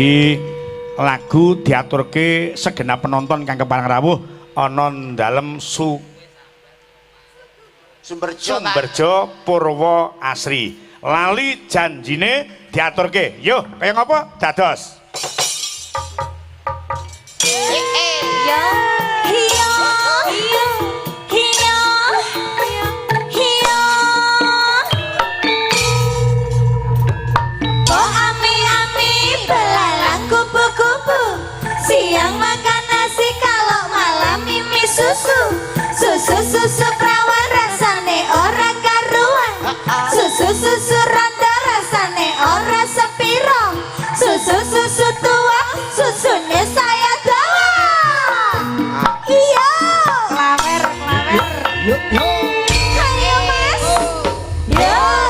iki lagu diaturke segenap penonton kang kepareng rawuh ana dalem Sumberjo Purwo Asri. Lali janjine diaturke. Yo, kaya ngapa? Dados. Siang makan nasi kalau malam mimi susu. Susu perawan rasane ora karuan. Susu randa rasane ora sepiro. Susu tua susune saya dawa. Iya. Klawer. Yuk. Ayo Mas. Yo.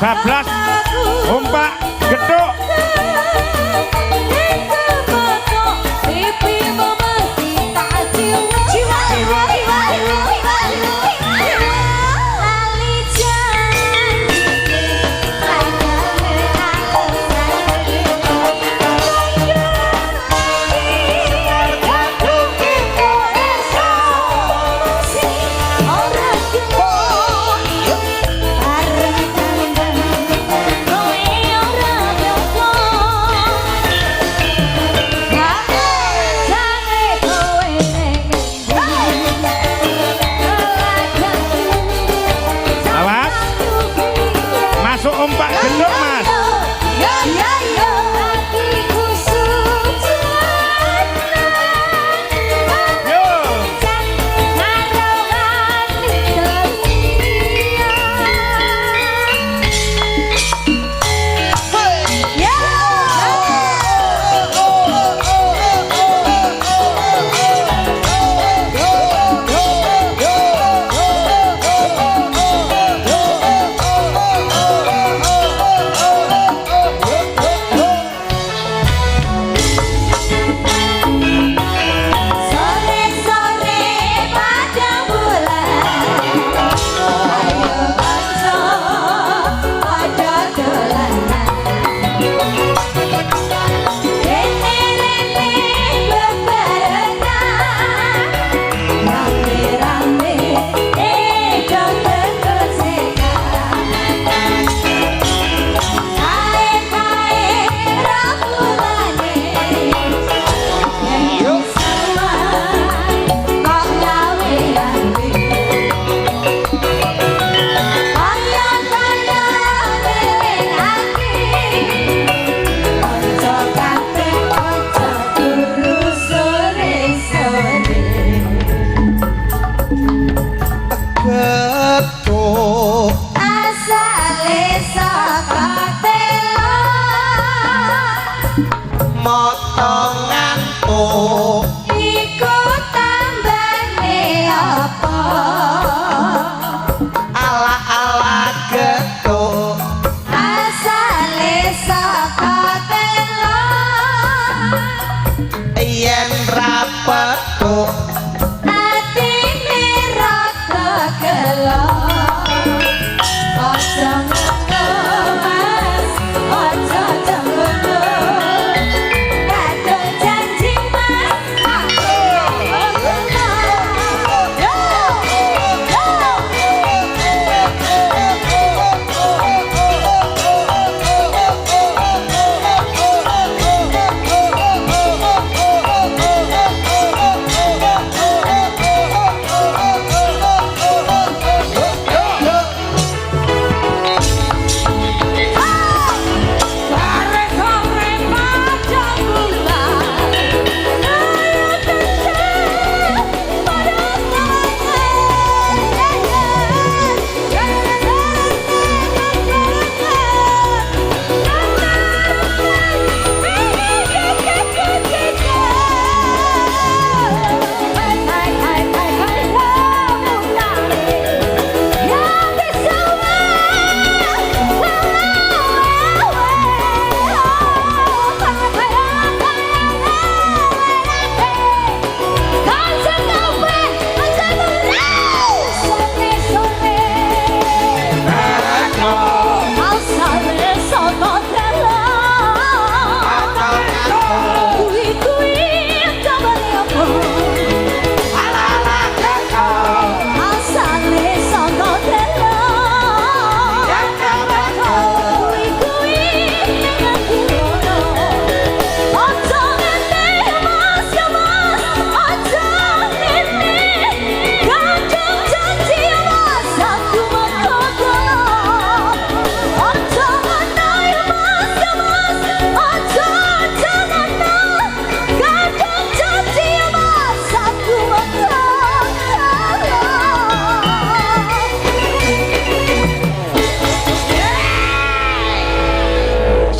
bablas umpak geduk ketuk asale saka telo motongan tuh iku tambane apa ala-ala ketuk asale saka telo yen rapetuk atine rada gelo aja ngemas aja jangono kadang janji mas aku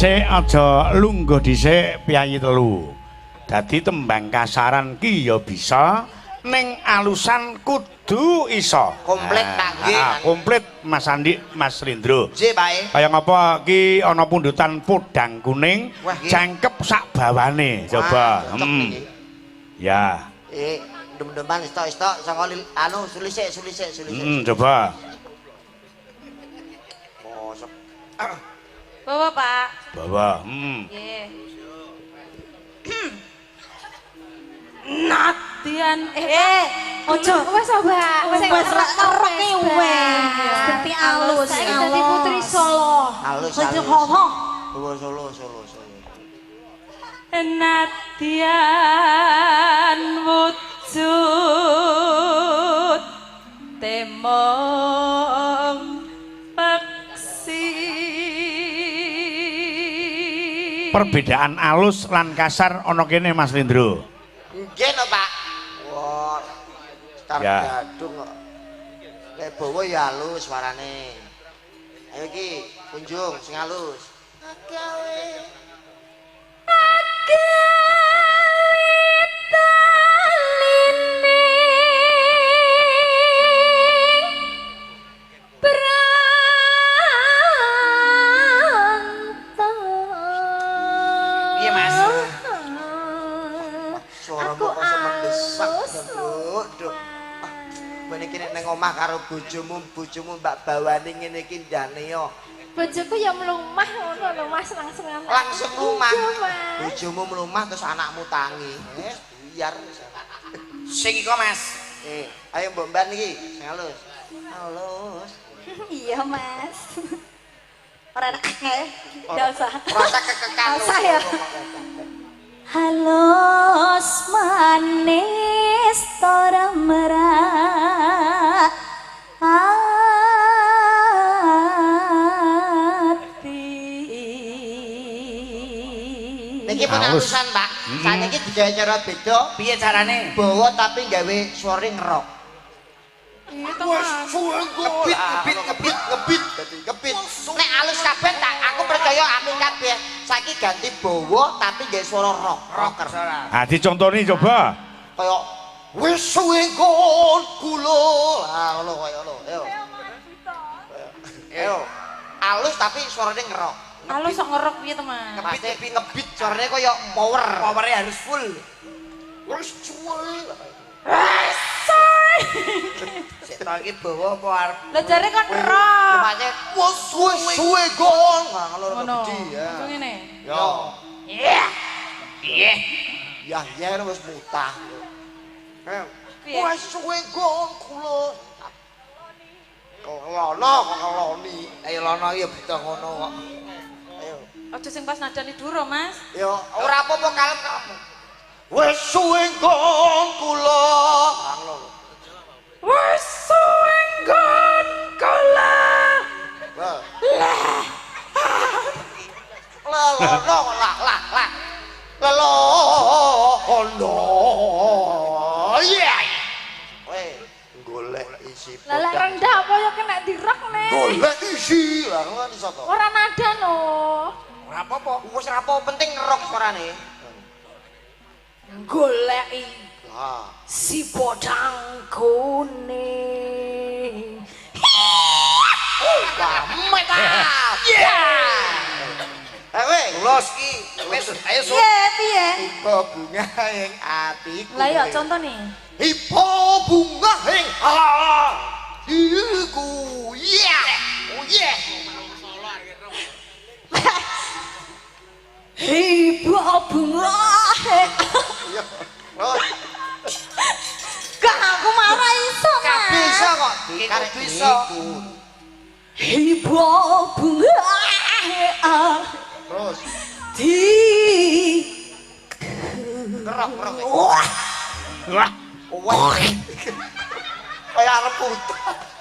Sik aja lungguh dhisik piyayi telu. Dadi tembang kasaran ki ya bisa ning alusan kudu iso. komplit tak nggih. Komplit Mas Andi, Mas Rindro. Nggih, Pak. Kaya ngapa ki ana pundutan podang kuning Wah, nggih. jangkep sak bawane. Coba. Cocok niki. Ya. Dem-deman istok-istok saka anu sulisik. Coba. Mosok. bawa Pak Bawa. nggih Nadian ojo wes Mbak wes ngerti wes dadi alus saiki dadi putri Solo Halus. ojo ngomong Solo. Nadian wujud temong peksi Perbedaan alus lan kasar ana kene Mas Rindro. Nggih no, Pak. Wah. Star Ya. gadung kok. Lek bawa ya halus suarane. Ayo iki, kunjung sing halus. Iya, Mas. Suaramu kok semendesak, Duk. Mbene iki nek nang omah karo bojomu Mbak Bawani ngene iki ndane yo. Bojoku ya mlumah ngono lho Mas langsung Langsung rumah. Mas. Bojomu mlumah terus anakmu tangi. Biar. Sing iko Mas. Ayo Mbok Mban iki, sing halus. Halus. Iya Mas. Ora enak enggak usah. Rasa kekekan. Usah ya. Halus manis tora merah Niki pun halusan, Pak. Saniki digawe cara beda. Piye carane? Bawa tapi gawe suara ngerok. to Mas. Ngebit. Nek alus kabeh tak aku percaya amin kabeh. Saiki ganti bawa tapi nggih swara rocker. Ah dicontoni coba. Kaya wis suwe kon kula. Ah ngono kaya ngono. Ayo. Ayo. Alus tapi suarane ngerok. Alus sok ngerok piye to Mas? Ngebit suarane kaya power. Powernya harus full. Wis suwe. Sik ta iki bawa apa arep? Lah jare kon ngerok. Macet wis suwe kon. Ngono gede ya. Langsung ngene. Yo. Iya. Iya. Ya ya wis mutah. Piye? Wis suwe kon kula. Lono kok ngeloni. Ayo lono ya buta ngono kok. Ayo. Aja sing pas nadane duro, Mas. Yo ora apa-apa kalem kamu. Wis suwe kon kula. Wis suwe kon kula. Lah. Lelo. Ono. Iya. Weh, golek isi Lah lek rendah apa ya kena dirok nih. golek isi lah ngono iso to. Ora nada no. Ora apa-apa, wis ora apa penting ngerok suarane. Goleki Lah, si podang kuning. gamet ah. Ya. Weh, los ki. Wis ayo su. Piye piye? Iku bunga ing atiku. Lah ya contoh nih. Ipo bunga ing atiku. Ya. Oh yeah. Ibu bunga. Iya. Oh, Kak aku marah iso gak Mas. bisa kok. Karek bisa. Ibu bunga. Terus Di kerok. Wah. Wah. Kaya arep putus.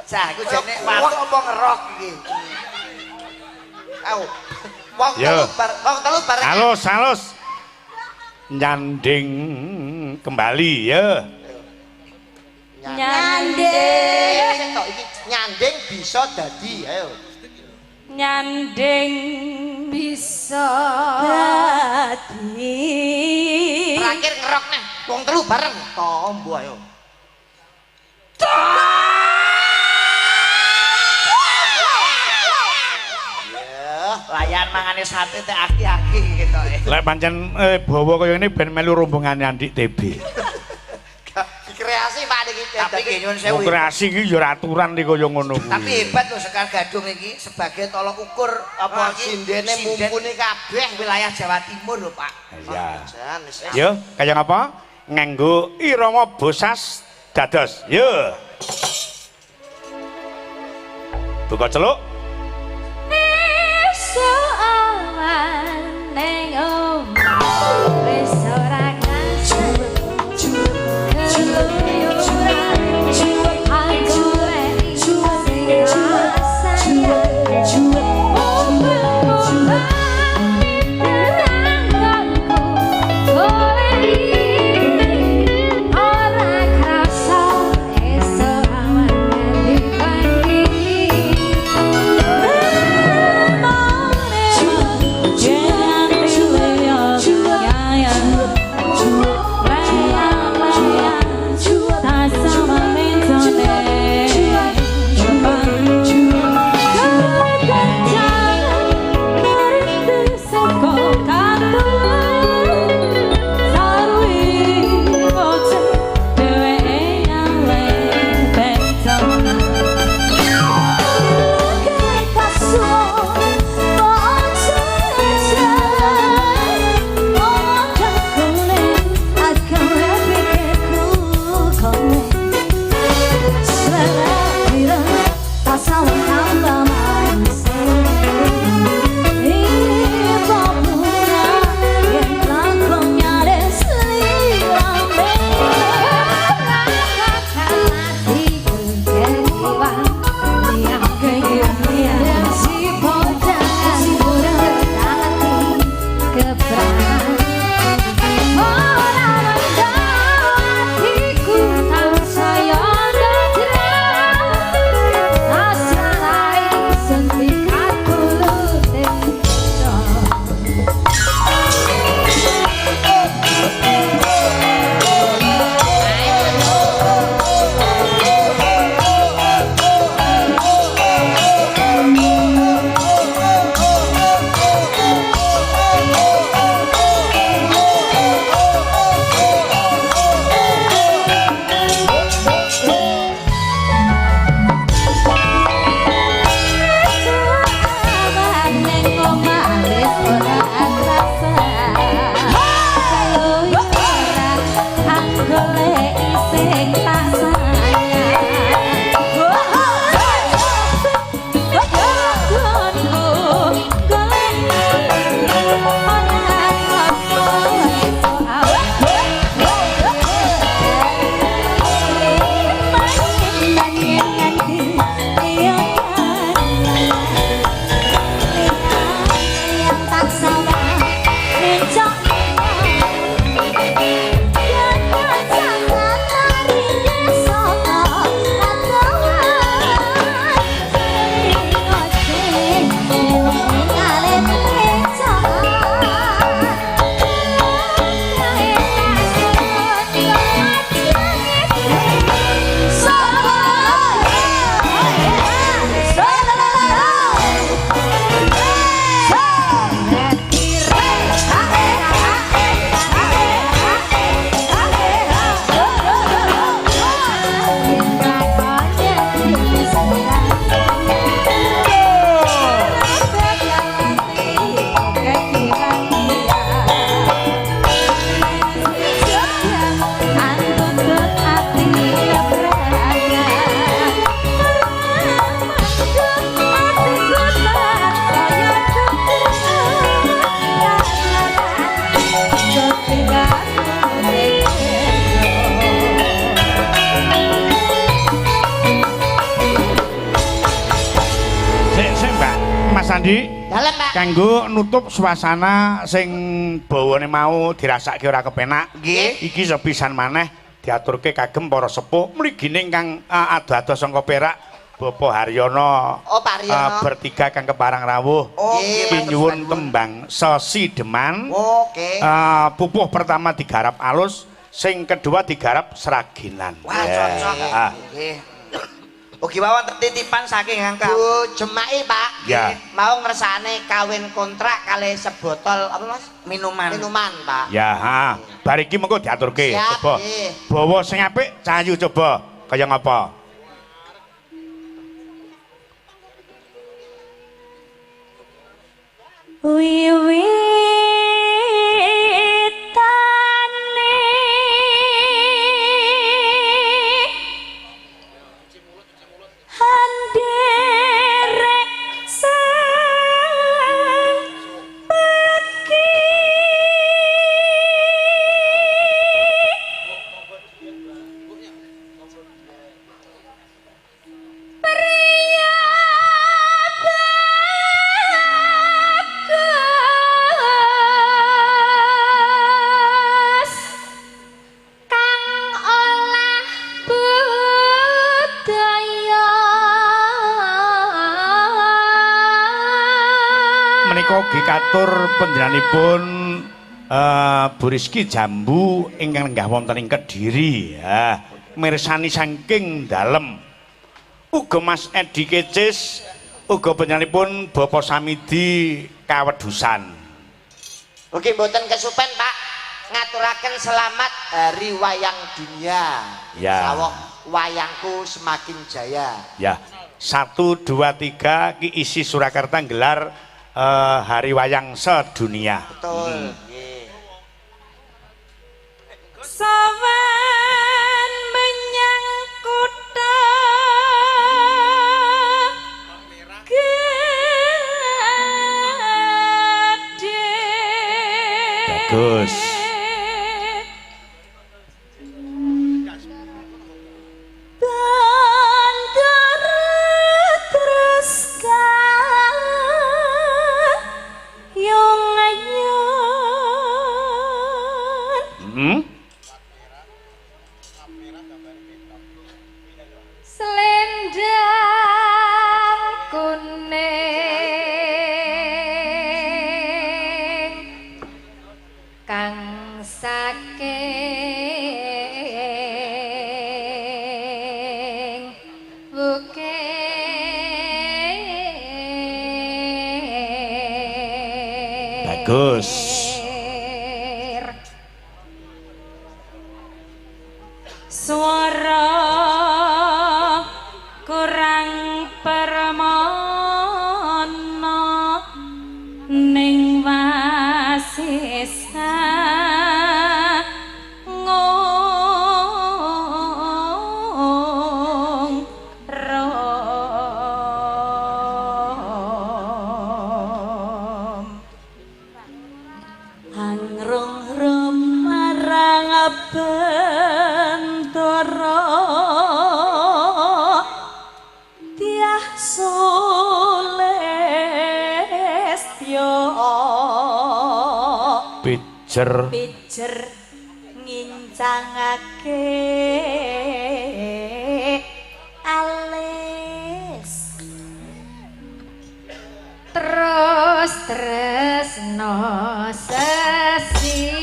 Cah, iku jane watuk apa ngerok iki. Ayo. Wong telu bareng. Halus. Nyanding kembali ya. nyanding Sik tok iki nyanding bisa dadi. Ayo. nyanding bisa dadi Terakhir ngerok neh. Wong telu bareng. Tombo ayo. Layan mangane sate teh aki-aki gitu. Lek pancen bawa kaya ngene ben melu rombongane Andik TB. Kreasi Pak niki. Tapi nggih nyuwun sewu. Kreasi iki ya aturan iki kaya ngono kuwi. Tapi hebat loh Sekar Gadung iki sebagai tolok ukur Apa iki sindene mumpuni kabeh wilayah Jawa Timur lho Pak. Ya. Jan wis. Yo, kaya ngapa? Nganggo irama bosas dados. Yo. Buka celuk. soalan neng omah wis ora Mas Andi. Dalem, Pak. Kanggo nutup suasana sing bawane mau dirasake ora kepenak. Nggih. Iki sepisan maneh diaturke kagem para sepuh mrigine ingkang ado-ado sangka Perak Bapak Haryono. Oh, Pak Haryono. Bertiga kang keparang rawuh. Oh, nggih, Iki nyuwun tembang Sesideman. Oke. Pupuh pertama digarap alus, sing kedua digarap seraginan. Wah, cocok. Nggih. Ugi mawon titipan saking angka. Bu Jemai, Pak. Ya. Mau ngersane kawin kontrak kalih sebotol apa Mas? Minuman. Minuman, Pak. Ya, bar iki mengko diaturke. Siap, Coba. nggih. Bawa sing apik, cahayu coba. Kaya ngapa? Ugi katur panjenenganipun Bu Rizky Jambu ingkang lenggah wonten ing Kediri ya mirsani saking dalem uga Mas Edi Kecis uga panjenenganipun Bapak Samidi Kawedusan. Oke, mboten kesupen, Pak. Ngaturaken selamat Hari Wayang Dunia. Ya. Sawah wayangku semakin jaya. Ya. 1 2 3 ki isi Surakarta gelar Hari Wayang Sedunia. Betul. Sawan menyang kutha Gedhe. Bagus. Selendang kuning kang saking bukit. Bagus. Suara kurang permana ning wasisa ngong rom angrong-rom marang bentara tiah Sulestyo pijer ngincangake alis terus tresno Sesideman.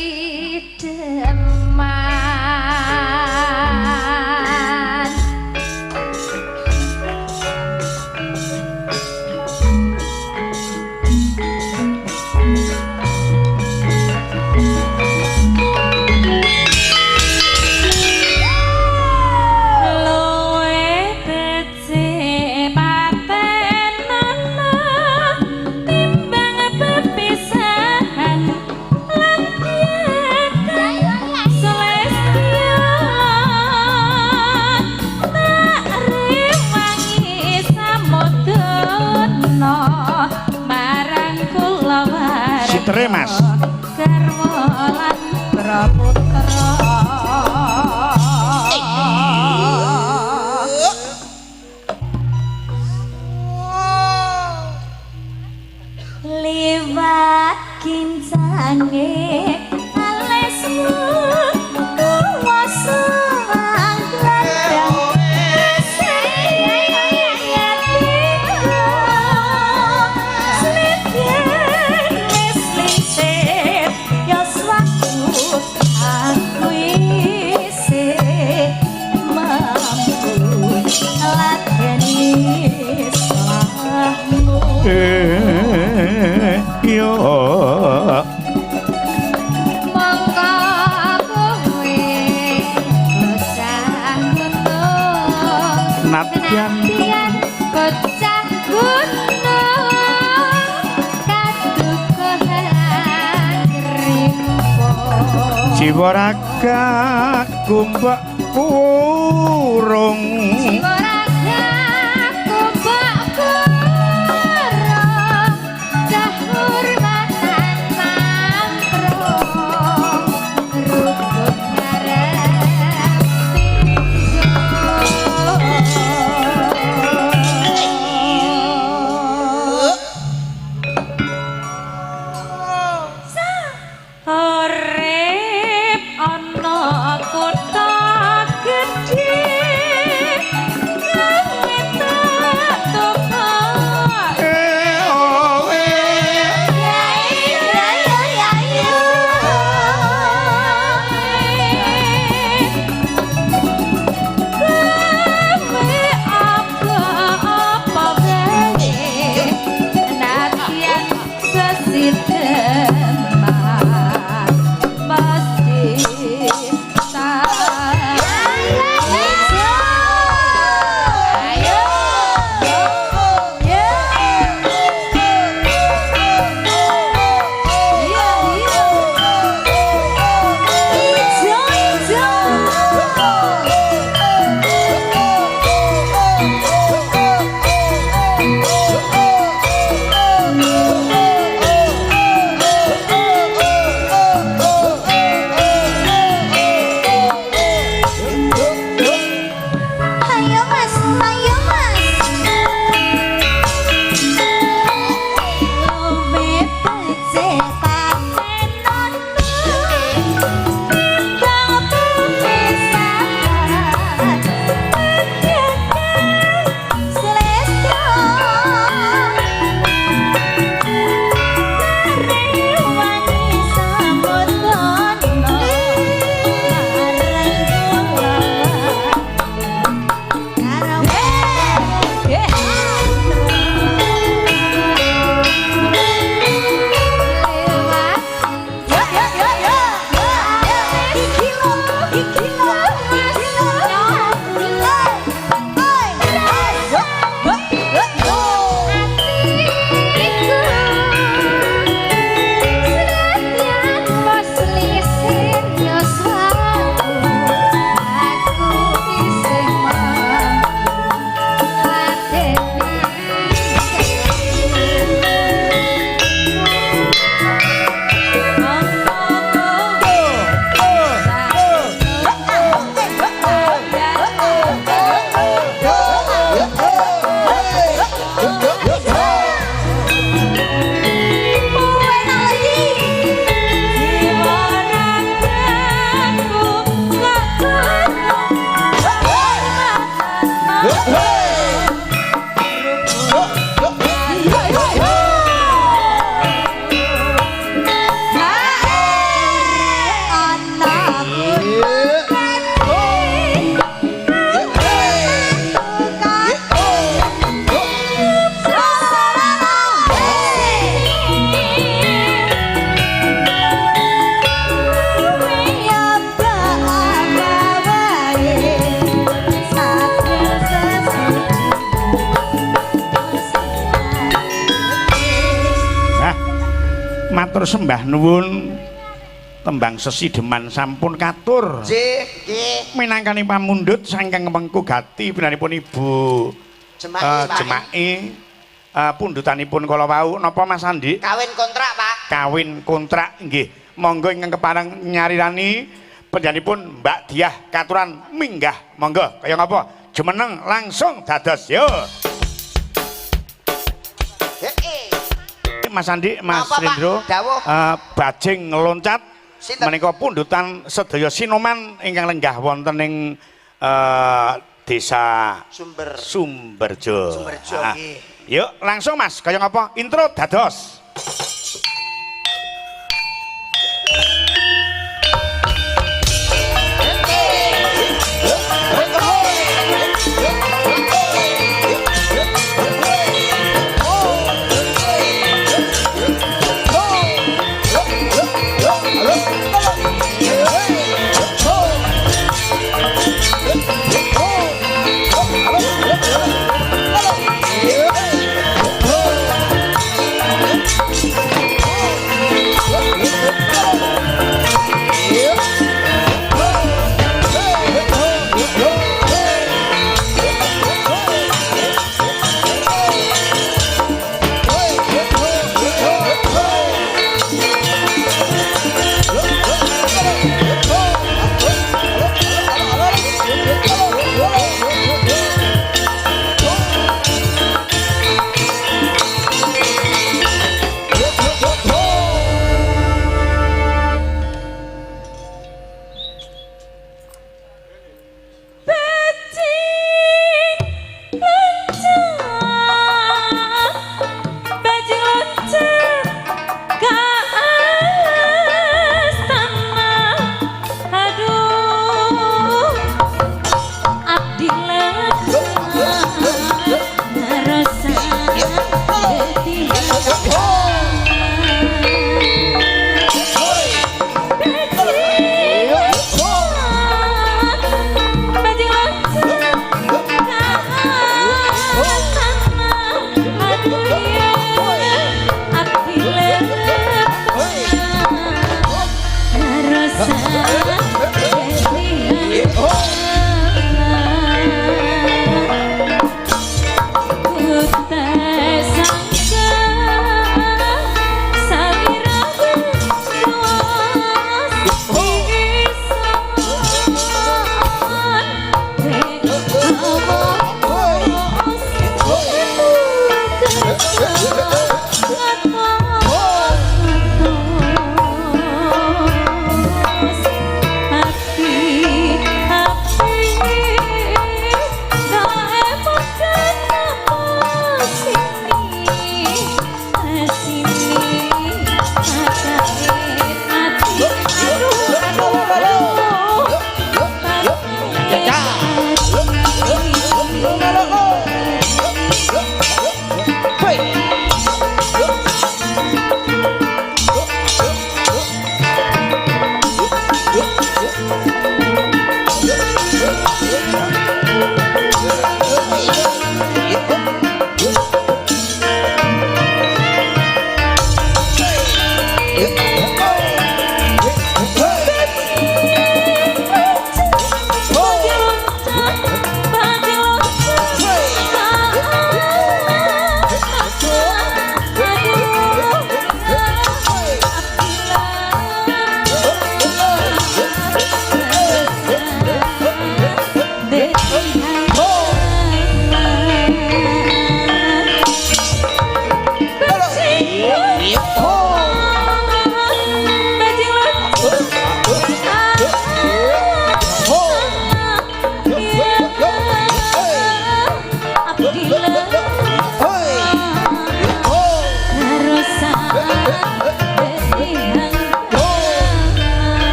Sitere Mas. Garwa lan praputra. Yo mongko kowe bocah gunung nadyan bocah gunung kadukuhan rimpo jiwa raga kumbak kurung matur sembah nuwun tembang sesideman sampun katur nggih minangkani pamundhut saking Mengku Gati pinanipun Ibu Jemaki pundhutanipun kala wau napa Mas Andi kawin kontrak Pak kawin kontrak nggih monggo ingkang kepareng nyarirani panjenenganipun Mbak Diah katuran minggah monggo kaya ngapa jumeneng langsung dados yo Mas Andi, Mas Apa, Pak? Rindro. Dawuh. Bajing loncat Sinten? menika pundutan sedaya Sinoman ingkang lenggah wonten ing desa Sumberjo. Sumberjo, Ah, nggih. Yuk, langsung Mas, kaya ngapa? Intro dados.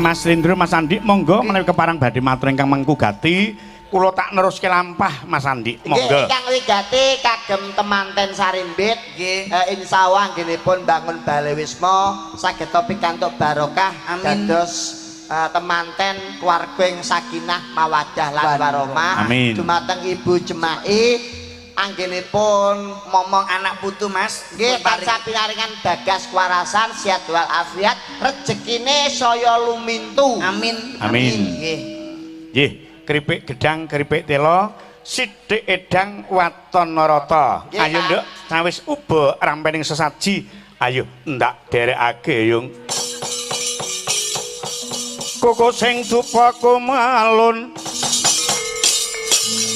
Mas Rindro Mas Andi monggo menawi keparang badhe matur ingkang mengkugati kula tak neruske lampah Mas Andi monggo ingkang wigati kagem temanten Sarimbit nggih insyaallah anggenipun bangun Balai Wisma saged pikantuk barokah dados temanten keluarga yang sakinah mawadah lan warahmah dumateng Ibu Jemai anggenipun momong anak putu Mas nggih tansah pinaringan bagas kewarasan sehat wal afiat rezekine saya lumintu amin amin nggih keripik gedang keripik telo sithik edang waton narata ayo nduk wis uba rampening sesaji ayo ndak derekake yung koko sing dupa kumalun